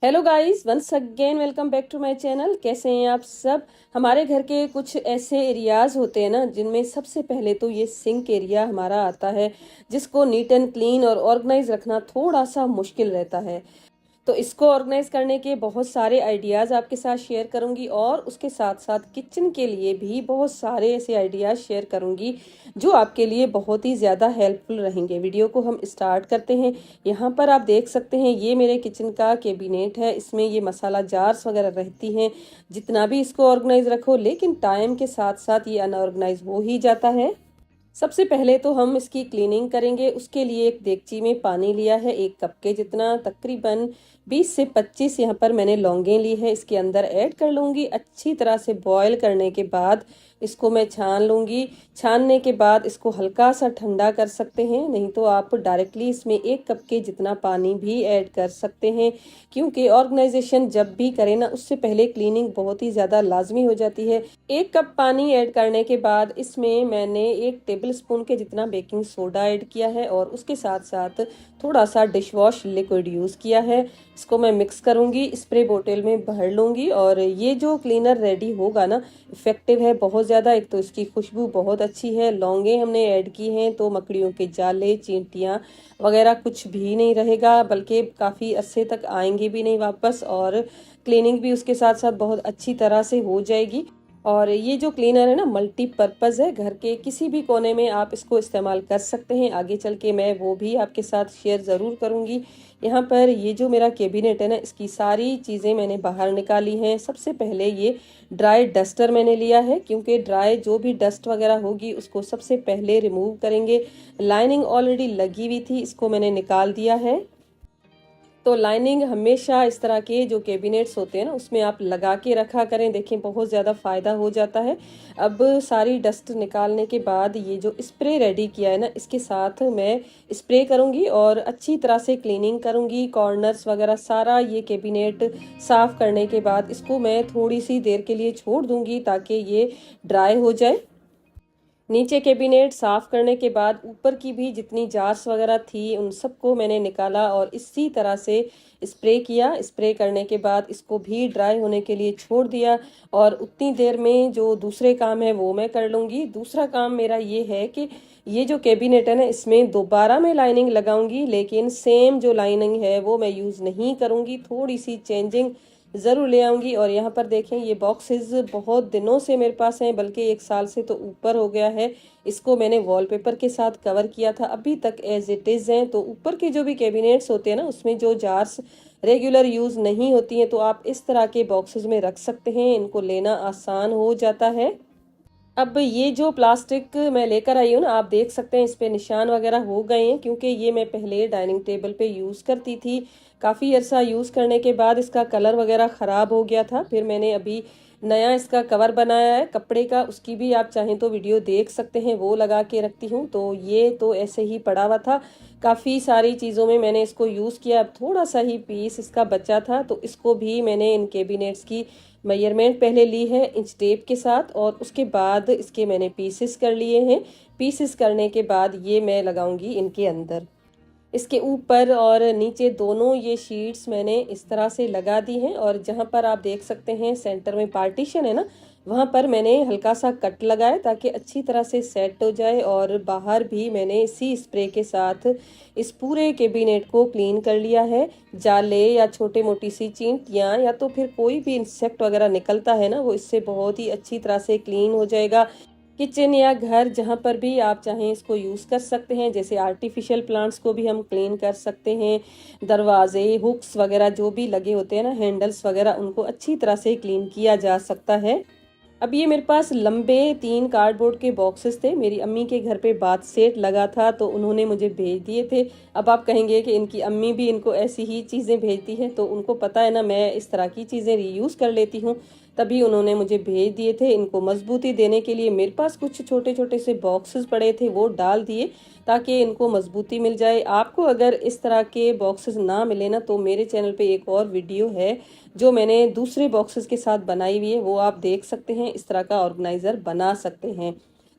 Hello guys, once again welcome back to my channel. कैसे हैं आप सब। हमारे घर के कुछ ऐसे एरियाज होते हैं ना, जिनमें सबसे पहले तो ये सिंक एरिया हमारा आता है, जिसको नीट एंड क्लीन और ऑर्गेनाइज रखना थोड़ा सा मुश्किल रहता है। तो इसको ऑर्गेनाइज करने के बहुत सारे आइडियाज़ आपके साथ शेयर करूंगी और उसके साथ साथ किचन के लिए भी बहुत सारे ऐसे आइडियाज़ शेयर करूंगी जो आपके लिए बहुत ही ज़्यादा हेल्पफुल रहेंगे। वीडियो को हम स्टार्ट करते हैं। यहाँ पर आप देख सकते हैं, ये मेरे किचन का कैबिनेट है। इसमें ये मसाला जार्स वगैरह रहती हैं। जितना भी इसको ऑर्गेनाइज रखो, लेकिन टाइम के साथ साथ ये अनऑर्गेनाइज हो ही जाता है। सबसे पहले तो हम इसकी क्लीनिंग करेंगे। उसके लिए एक देगची में पानी लिया है 1 कप के जितना, तकरीबन 20 से 25 यहाँ पर मैंने लौंगें ली है, इसके अंदर ऐड कर लूँगी। अच्छी तरह से बॉयल करने के बाद इसको मैं छान लूँगी। छानने के बाद इसको हल्का सा ठंडा कर सकते हैं, नहीं तो आप डायरेक्टली इसमें 1 कप के जितना पानी भी ऐड कर सकते हैं, क्योंकि ऑर्गेनाइजेशन जब भी करें ना, उससे पहले क्लीनिंग बहुत ही ज़्यादा लाजमी हो जाती है। 1 कप पानी ऐड करने के बाद इसमें मैंने 1 टेबल स्पून के जितना बेकिंग सोडा ऐड किया है और उसके साथ साथ थोड़ा सा डिश वॉश लिक्विड यूज़ किया है। इसको मैं मिक्स करूंगी, स्प्रे बोतल में भर लूंगी और ये जो क्लीनर रेडी होगा ना, इफेक्टिव है बहुत ज़्यादा। एक तो इसकी खुशबू बहुत अच्छी है, लौंगे हमने ऐड की हैं तो मकड़ियों के जाले, चींटियाँ वगैरह कुछ भी नहीं रहेगा, बल्कि काफ़ी अरसे तक आएंगे भी नहीं वापस, और क्लीनिंग भी उसके साथ साथ बहुत अच्छी तरह से हो जाएगी। और ये जो क्लीनर है ना, मल्टीपर्पज़ है, घर के किसी भी कोने में आप इसको इस्तेमाल कर सकते हैं। आगे चल के मैं वो भी आपके साथ शेयर ज़रूर करूँगी। यहाँ पर ये जो मेरा कैबिनेट है ना, इसकी सारी चीज़ें मैंने बाहर निकाली हैं। सबसे पहले ये ड्राई डस्टर मैंने लिया है, क्योंकि ड्राई जो भी डस्ट वगैरह होगी उसको सबसे पहले रिमूव करेंगे। लाइनिंग ऑलरेडी लगी हुई थी, इसको मैंने निकाल दिया है। तो लाइनिंग हमेशा इस तरह के जो कैबिनेट्स होते हैं ना, उसमें आप लगा के रखा करें, देखें बहुत ज़्यादा फ़ायदा हो जाता है। अब सारी डस्ट निकालने के बाद ये जो स्प्रे रेडी किया है ना, इसके साथ मैं स्प्रे करूँगी और अच्छी तरह से क्लीनिंग करूँगी, कॉर्नर्स वगैरह सारा। ये कैबिनेट साफ़ करने के बाद इसको मैं थोड़ी सी देर के लिए छोड़ दूँगी ताकि ये ड्राई हो जाए। नीचे कैबिनेट साफ करने के बाद ऊपर की भी जितनी जार्स वगैरह थी उन सबको मैंने निकाला और इसी तरह से स्प्रे किया। स्प्रे करने के बाद इसको भी ड्राई होने के लिए छोड़ दिया और उतनी देर में जो दूसरे काम है वो मैं कर लूँगी। दूसरा काम मेरा ये है कि ये जो कैबिनेट है ना, इसमें दोबारा मैं लाइनिंग लगाऊंगी, लेकिन सेम जो लाइनिंग है वो मैं यूज़ नहीं करूँगी, थोड़ी सी चेंजिंग ज़रूर ले आऊँगी। और यहाँ पर देखें, ये बॉक्सेस बहुत दिनों से मेरे पास हैं, बल्कि 1 साल से तो ऊपर हो गया है। इसको मैंने वॉलपेपर के साथ कवर किया था, अभी तक एज इट इज़ हैं। तो ऊपर के जो भी कैबिनेट्स होते हैं ना, उसमें जो जार्स रेगुलर यूज़ नहीं होती हैं, तो आप इस तरह के बॉक्सेस में रख सकते हैं, इनको लेना आसान हो जाता है। अब ये जो प्लास्टिक मैं लेकर आई हूँ ना, आप देख सकते हैं इस पे निशान वगैरह हो गए हैं, क्योंकि ये मैं पहले डाइनिंग टेबल पे यूज़ करती थी। काफ़ी अर्सा यूज़ करने के बाद इसका कलर वगैरह ख़राब हो गया था, फिर मैंने अभी नया इसका कवर बनाया है कपड़े का, उसकी भी आप चाहें तो वीडियो देख सकते हैं, वो लगा के रखती हूँ। तो ये तो ऐसे ही पड़ा हुआ था, काफ़ी सारी चीज़ों में मैंने इसको यूज़ किया। अब थोड़ा सा ही पीस इसका बचा था, तो इसको भी मैंने इन कैबिनेट्स की मेजरमेंट पहले ली है इंच टेप के साथ, और उसके बाद इसके मैंने पीसेस कर लिए हैं। पीसेस करने के बाद ये मैं लगाऊंगी इनके अंदर। इसके ऊपर और नीचे दोनों ये शीट्स मैंने इस तरह से लगा दी हैं, और जहाँ पर आप देख सकते हैं सेंटर में पार्टीशन है ना, वहाँ पर मैंने हल्का सा कट लगाया ताकि अच्छी तरह से सेट हो जाए। और बाहर भी मैंने इसी स्प्रे के साथ इस पूरे कैबिनेट को क्लीन कर लिया है। जाले या छोटे मोटी सी चींटियाँ या तो फिर कोई भी इंसेक्ट वगैरह निकलता है ना, वो इससे बहुत ही अच्छी तरह से क्लीन हो जाएगा। किचन या घर जहाँ पर भी आप चाहें इसको यूज़ कर सकते हैं। जैसे आर्टिफिशियल प्लांट्स को भी हम क्लीन कर सकते हैं। दरवाजे, हुक्स वगैरह जो भी लगे होते हैं ना, हैंडल्स वगैरह, उनको अच्छी तरह से क्लीन किया जा सकता है। अब ये मेरे पास लंबे 3 कार्डबोर्ड के बॉक्सेस थे, मेरी अम्मी के घर पे बाथ सेट लगा था तो उन्होंने मुझे भेज दिए थे। अब आप कहेंगे कि इनकी अम्मी भी इनको ऐसी ही चीज़ें भेजती हैं, तो उनको पता है ना मैं इस तरह की चीज़ें रीयूज़ कर लेती हूँ, तभी उन्होंने मुझे भेज दिए थे। इनको मजबूती देने के लिए मेरे पास कुछ छोटे छोटे से बॉक्सेस पड़े थे, वो डाल दिए ताकि इनको मजबूती मिल जाए। आपको अगर इस तरह के बॉक्सेस ना मिले ना, तो मेरे चैनल पे एक और वीडियो है जो मैंने दूसरे बॉक्सेस के साथ बनाई हुई है, वो आप देख सकते हैं। इस तरह का ऑर्गेनाइज़र बना सकते हैं।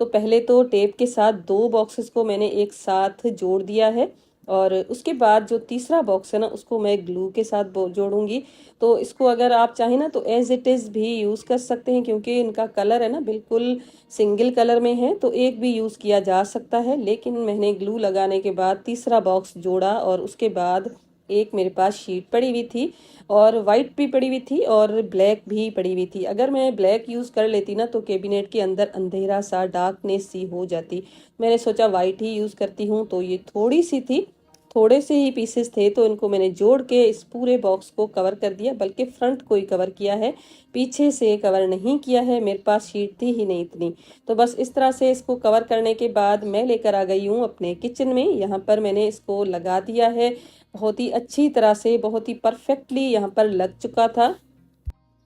तो पहले तो टेप के साथ 2 बॉक्सेस को मैंने एक साथ जोड़ दिया है और उसके बाद जो तीसरा बॉक्स है ना उसको मैं ग्लू के साथ जोड़ूंगी। तो इसको अगर आप चाहें ना तो एज इट इज़ भी यूज़ कर सकते हैं, क्योंकि इनका कलर है ना बिल्कुल सिंगल कलर में है, तो एक भी यूज़ किया जा सकता है। लेकिन मैंने ग्लू लगाने के बाद तीसरा बॉक्स जोड़ा और उसके बाद एक मेरे पास शीट पड़ी हुई थी और वाइट भी पड़ी हुई थी और ब्लैक भी पड़ी हुई थी। अगर मैं ब्लैक यूज़ कर लेती ना तो कैबिनेट के अंदर अंधेरा सा डार्कनेस सी हो जाती। मैंने सोचा वाइट ही यूज़ करती हूँ, तो ये थोड़ी सी थी, थोड़े से ही पीसेस थे, तो इनको मैंने जोड़ के इस पूरे बॉक्स को कवर कर दिया, बल्कि फ्रंट को ही कवर किया है, पीछे से कवर नहीं किया है, मेरे पास शीट थी ही नहीं इतनी। तो बस इस तरह से इसको कवर करने के बाद मैं लेकर आ गई हूँ अपने किचन में। यहाँ पर मैंने इसको लगा दिया है बहुत ही अच्छी तरह से, बहुत ही परफेक्टली यहाँ पर लग चुका था।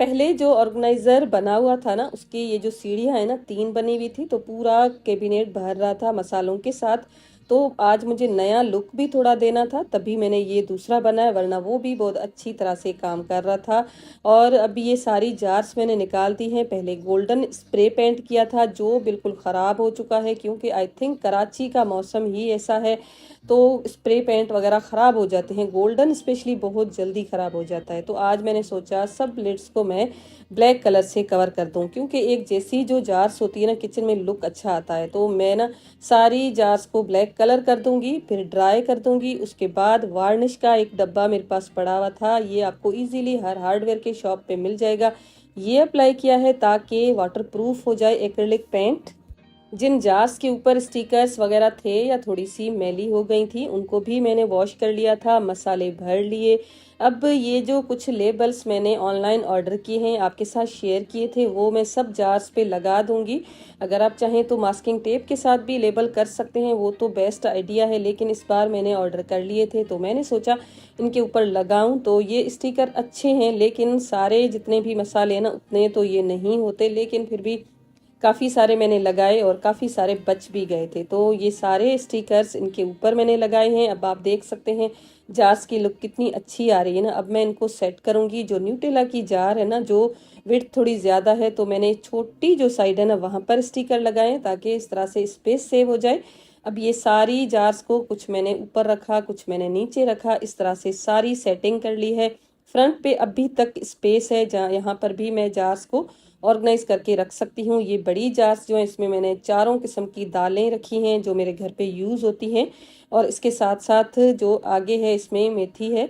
पहले जो ऑर्गेनाइजर बना हुआ था ना उसकी ये जो सीढ़ियाँ है ना 3 बनी हुई थी, तो पूरा कैबिनेट भर रहा था मसालों के साथ। तो आज मुझे नया लुक भी थोड़ा देना था, तभी मैंने ये दूसरा बनाया, वरना वो भी बहुत अच्छी तरह से काम कर रहा था। और अभी ये सारी जार्स मैंने निकाल दी हैं। पहले गोल्डन स्प्रे पेंट किया था जो बिल्कुल ख़राब हो चुका है, क्योंकि आई थिंक कराची का मौसम ही ऐसा है, तो स्प्रे पेंट वगैरह ख़राब हो जाते हैं, गोल्डन स्पेशली बहुत जल्दी ख़राब हो जाता है। तो आज मैंने सोचा सब लिड्स को मैं ब्लैक कलर से कवर कर दूं, क्योंकि एक जैसी जो जार्स होती है ना किचन में लुक अच्छा आता है। तो मैं ना सारी जार्स को ब्लैक कलर कर दूंगी, फिर ड्राई कर दूंगी। उसके बाद वार्निश का एक डब्बा मेरे पास पड़ा हुआ था, ये आपको इजीली हर हार्डवेयर के शॉप पे मिल जाएगा। ये अप्लाई किया है ताकि वाटर प्रूफ हो जाए एक्रिलिक पेंट। जिन जार्स के ऊपर स्टिकर्स वगैरह थे या थोड़ी सी मैली हो गई थी उनको भी मैंने वॉश कर लिया था, मसाले भर लिए। अब ये जो कुछ लेबल्स मैंने ऑनलाइन ऑर्डर किए हैं आपके साथ शेयर किए थे वो मैं सब जार्स पे लगा दूंगी। अगर आप चाहें तो मास्किंग टेप के साथ भी लेबल कर सकते हैं, वो तो बेस्ट आइडिया है, लेकिन इस बार मैंने ऑर्डर कर लिए थे तो मैंने सोचा इनके ऊपर लगाऊं। तो ये स्टिकर अच्छे हैं, लेकिन सारे जितने भी मसाले हैं ना उतने तो ये नहीं होते, लेकिन फिर भी काफ़ी सारे मैंने लगाए और काफ़ी सारे बच भी गए थे। तो ये सारे स्टिकर्स इनके ऊपर मैंने लगाए हैं। अब आप देख सकते हैं जार्स की लुक कितनी अच्छी आ रही है ना। अब मैं इनको सेट करूंगी। जो न्यूटेला की जार है ना, जो विड्थ थोड़ी ज़्यादा है, तो मैंने छोटी जो साइड है ना वहाँ पर स्टिकर लगाए हैं ताकि इस तरह से स्पेस सेव हो जाए। अब ये सारी जार्स को कुछ मैंने ऊपर रखा, कुछ मैंने नीचे रखा, इस तरह से सारी सेटिंग कर ली है। फ्रंट पे अभी तक स्पेस है जहाँ यहाँ पर भी मैं जार्स को ऑर्गेनाइज करके रख सकती हूँ। ये बड़ी जार्स जो है इसमें मैंने चारों किस्म की दालें रखी हैं जो मेरे घर पे यूज़ होती हैं, और इसके साथ साथ जो आगे है इसमें मेथी है।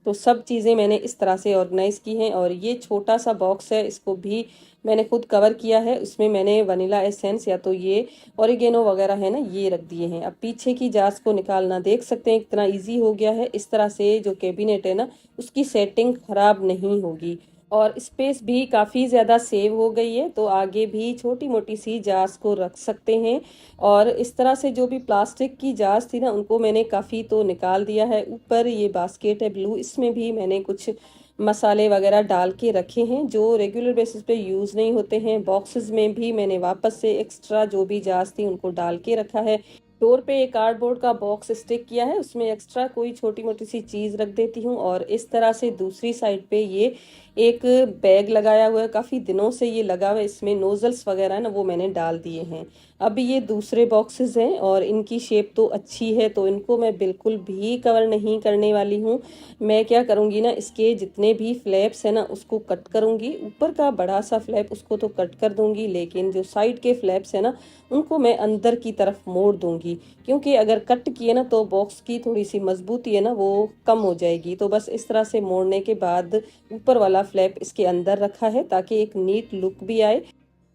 तो सब चीज़ें मैंने इस तरह से ऑर्गेनाइज की हैं। और ये छोटा सा बॉक्स है, इसको भी मैंने खुद कवर किया है, उसमें मैंने वनीला एसेंस या तो ये ऑरिगेनो वगैरह है ना ये रख दिए हैं। अब पीछे की जार्स को निकालना देख सकते हैं कितना ईजी हो गया है। इस तरह से जो कैबिनेट है ना उसकी सेटिंग खराब नहीं होगी और स्पेस भी काफ़ी ज़्यादा सेव हो गई है। तो आगे भी छोटी मोटी सी जार्स को रख सकते हैं। और इस तरह से जो भी प्लास्टिक की जार्स थी ना उनको मैंने काफ़ी तो निकाल दिया है। ऊपर ये बास्केट है ब्लू, इसमें भी मैंने कुछ मसाले वगैरह डाल के रखे हैं जो रेगुलर बेसिस पे यूज़ नहीं होते हैं। बॉक्सेस में भी मैंने वापस से एक्स्ट्रा जो भी जार्स थी उनको डाल के रखा है। डोर पे एक कार्डबोर्ड का बॉक्स स्टिक किया है, उसमें एक्स्ट्रा कोई छोटी मोटी सी चीज़ रख देती हूँ। और इस तरह से दूसरी साइड पे ये एक बैग लगाया हुआ है, काफ़ी दिनों से ये लगा हुआ है, इसमें नोजल्स वगैरह ना वो मैंने डाल दिए हैं। अब ये दूसरे बॉक्सेस हैं और इनकी शेप तो अच्छी है, तो इनको मैं बिल्कुल भी कवर नहीं करने वाली हूँ। मैं क्या करूँगी ना, इसके जितने भी फ्लैप्स हैं ना उसको कट करूँगी। ऊपर का बड़ा सा फ्लैप उसको तो कट कर दूँगी, लेकिन जो साइड के फ्लैप्स हैं ना उनको मैं अंदर की तरफ मोड़ दूँगी, क्योंकि अगर कट किए ना तो बॉक्स की थोड़ी सी मजबूती है ना वो कम हो जाएगी। तो बस इस तरह से मोड़ने के बाद ऊपर वाला फ्लैप इसके अंदर रखा है ताकि एक नीट लुक भी आए।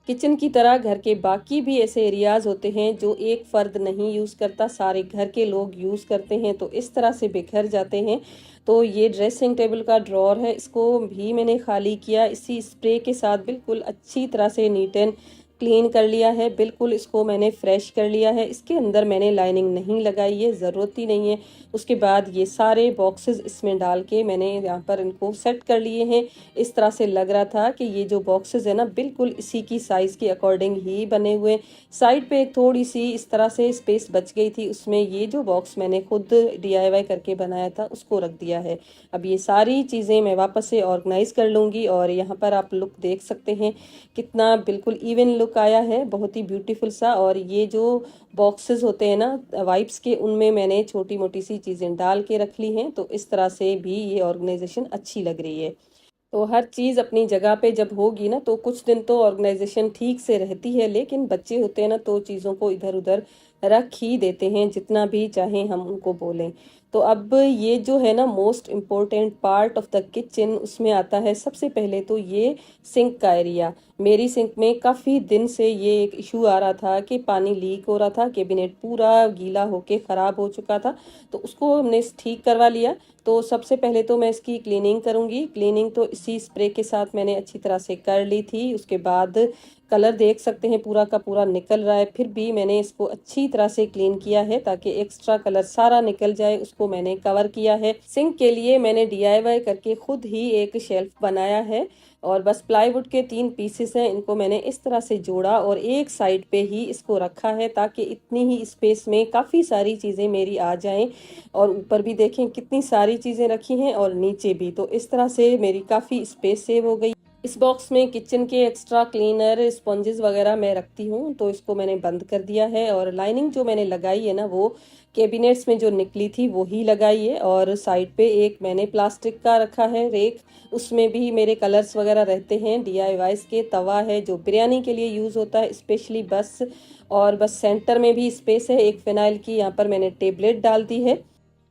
किचन की तरह घर के बाकी भी ऐसे एरियाज होते हैं जो एक फर्द नहीं यूज़ करता, सारे घर के लोग यूज़ करते हैं, तो इस तरह से बिखर जाते हैं। तो ये ड्रेसिंग टेबल का ड्रॉर है, इसको भी मैंने खाली किया, इसी स्प्रे के साथ बिल्कुल अच्छी तरह से नीट एंड क्लीन कर लिया है। बिल्कुल इसको मैंने फ्रेश कर लिया है। इसके अंदर मैंने लाइनिंग नहीं लगाई है, ज़रूरत ही नहीं है। उसके बाद ये सारे बॉक्सेस इसमें डाल के मैंने यहाँ पर इनको सेट कर लिए हैं। इस तरह से लग रहा था कि ये जो बॉक्सेस है ना बिल्कुल इसी की साइज़ के अकॉर्डिंग ही बने हुए। साइड पे एक थोड़ी सी इस तरह से स्पेस बच गई थी, उसमें ये जो बॉक्स मैंने खुद DIY करके बनाया था उसको रख दिया है। अब ये सारी चीज़ें मैं वापस से ऑर्गेनाइज कर लूँगी और यहाँ पर आप लुक देख सकते हैं कितना बिल्कुल इवन लुक लुक आया है, बहुत ही ब्यूटीफुल सा। और ये जो बॉक्सेस होते हैं ना वाइप्स के, उनमें मैंने छोटी मोटी सी चीज़ें डाल के रख ली हैं, तो इस तरह से भी ये ऑर्गेनाइजेशन अच्छी लग रही है। तो हर चीज़ अपनी जगह पे जब होगी ना तो कुछ दिन तो ऑर्गेनाइजेशन ठीक से रहती है, लेकिन बच्चे होते हैं ना तो चीज़ों को इधर उधर रख ही देते हैं, जितना भी चाहे हम उनको बोलें। तो अब ये जो है ना most important part of the kitchen, उसमें आता है सबसे पहले तो ये सिंक का एरिया। मेरी सिंक में काफ़ी दिन से ये एक इशू आ रहा था कि पानी लीक हो रहा था, कैबिनेट पूरा गीला होके ख़राब हो चुका था, तो उसको हमने ठीक करवा लिया। तो सबसे पहले तो मैं इसकी क्लीनिंग करूँगी। क्लीनिंग तो इसी स्प्रे के साथ मैंने अच्छी तरह से कर ली थी। उसके बाद कलर देख सकते हैं पूरा का पूरा निकल रहा है, फिर भी मैंने इसको अच्छी तरह से क्लीन किया है ताकि एक्स्ट्रा कलर सारा निकल जाए, उसको मैंने कवर किया है। सिंक के लिए मैंने DIY करके खुद ही एक शेल्फ बनाया है, और बस प्लाईवुड के 3 पीसेस हैं, इनको मैंने इस तरह से जोड़ा और एक साइड पे ही इसको रखा है ताकि इतनी ही स्पेस में काफ़ी सारी चीज़ें मेरी आ जाएं। और ऊपर भी देखें कितनी सारी चीज़ें रखी हैं और नीचे भी, तो इस तरह से मेरी काफ़ी स्पेस सेव हो गई। इस बॉक्स में किचन के एक्स्ट्रा क्लीनर स्पॉन्जेस वगैरह मैं रखती हूँ, तो इसको मैंने बंद कर दिया है। और लाइनिंग जो मैंने लगाई है ना वो कैबिनेट्स में जो निकली थी वो ही लगाई है। और साइड पे एक मैंने प्लास्टिक का रखा है रेक, उसमें भी मेरे कलर्स वगैरह रहते हैं। DIYs के तवा है जो बिरयानी के लिए यूज़ होता है स्पेशली, बस। और बस सेंटर में भी स्पेस है एक फिनाइल की, यहाँ पर मैंने टेबलेट डाल दी है।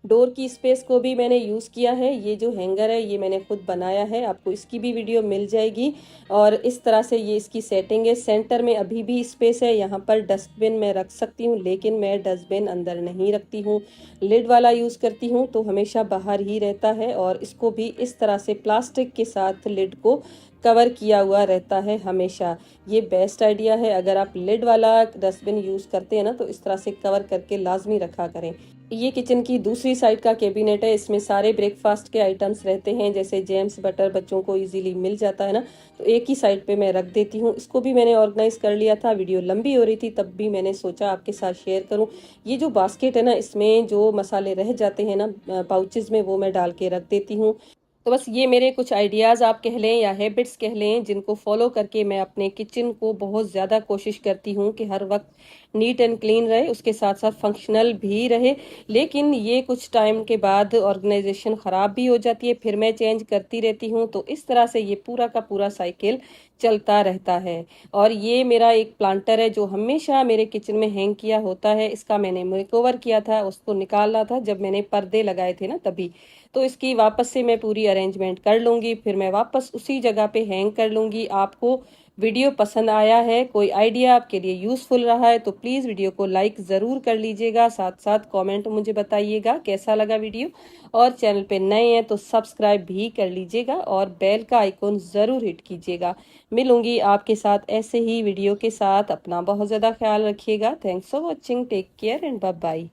डोर की स्पेस को भी मैंने यूज़ किया है। ये जो हैंगर है ये मैंने खुद बनाया है, आपको इसकी भी वीडियो मिल जाएगी। और इस तरह से ये इसकी सेटिंग है। सेंटर में अभी भी स्पेस है, यहाँ पर डस्टबिन मैं रख सकती हूँ, लेकिन मैं डस्टबिन अंदर नहीं रखती हूँ, लिड वाला यूज़ करती हूँ, तो हमेशा बाहर ही रहता है। और इसको भी इस तरह से प्लास्टिक के साथ लिड को कवर किया हुआ रहता है हमेशा। ये बेस्ट आइडिया है, अगर आप लिड वाला डस्टबिन यूज़ करते हैं ना तो इस तरह से कवर करके लाजमी रखा करें। ये किचन की दूसरी साइड का कैबिनेट है, इसमें सारे ब्रेकफास्ट के आइटम्स रहते हैं, जैसे जेम्स बटर बच्चों को इजीली मिल जाता है ना, तो एक ही साइड पे मैं रख देती हूँ। इसको भी मैंने ऑर्गेनाइज कर लिया था, वीडियो लंबी हो रही थी तब भी मैंने सोचा आपके साथ शेयर करूँ। ये जो बास्केट है ना इसमें जो मसाले रह जाते हैं ना पाउचेज में, वो मैं डाल के रख देती हूँ। तो बस ये मेरे कुछ आइडियाज़ आप कह लें या हैबिट्स कह लें, जिनको फॉलो करके मैं अपने किचन को बहुत ज़्यादा कोशिश करती हूँ कि हर वक्त नीट एंड क्लीन रहे, उसके साथ साथ फंक्शनल भी रहे। लेकिन ये कुछ टाइम के बाद ऑर्गेनाइजेशन ख़राब भी हो जाती है, फिर मैं चेंज करती रहती हूँ, तो इस तरह से ये पूरा का पूरा साइकिल चलता रहता है। और ये मेरा एक प्लांटर है जो हमेशा मेरे किचन में हैंग किया होता है, इसका मैंने मेकओवर किया था, उसको निकाला था जब मैंने पर्दे लगाए थे ना तभी। तो इसकी वापस से मैं पूरी अरेंजमेंट कर लूँगी, फिर मैं वापस उसी जगह पे हैंग कर लूँगी। आपको वीडियो पसंद आया है, कोई आइडिया आपके लिए यूज़फुल रहा है, तो प्लीज़ वीडियो को लाइक ज़रूर कर लीजिएगा, साथ साथ कमेंट मुझे बताइएगा कैसा लगा वीडियो। और चैनल पे नए हैं तो सब्सक्राइब भी कर लीजिएगा और बेल का आइकॉन ज़रूर हिट कीजिएगा। मिलूंगी आपके साथ ऐसे ही वीडियो के साथ, अपना बहुत ज़्यादा ख्याल रखिएगा। Thanks for watching, take care and bye bye.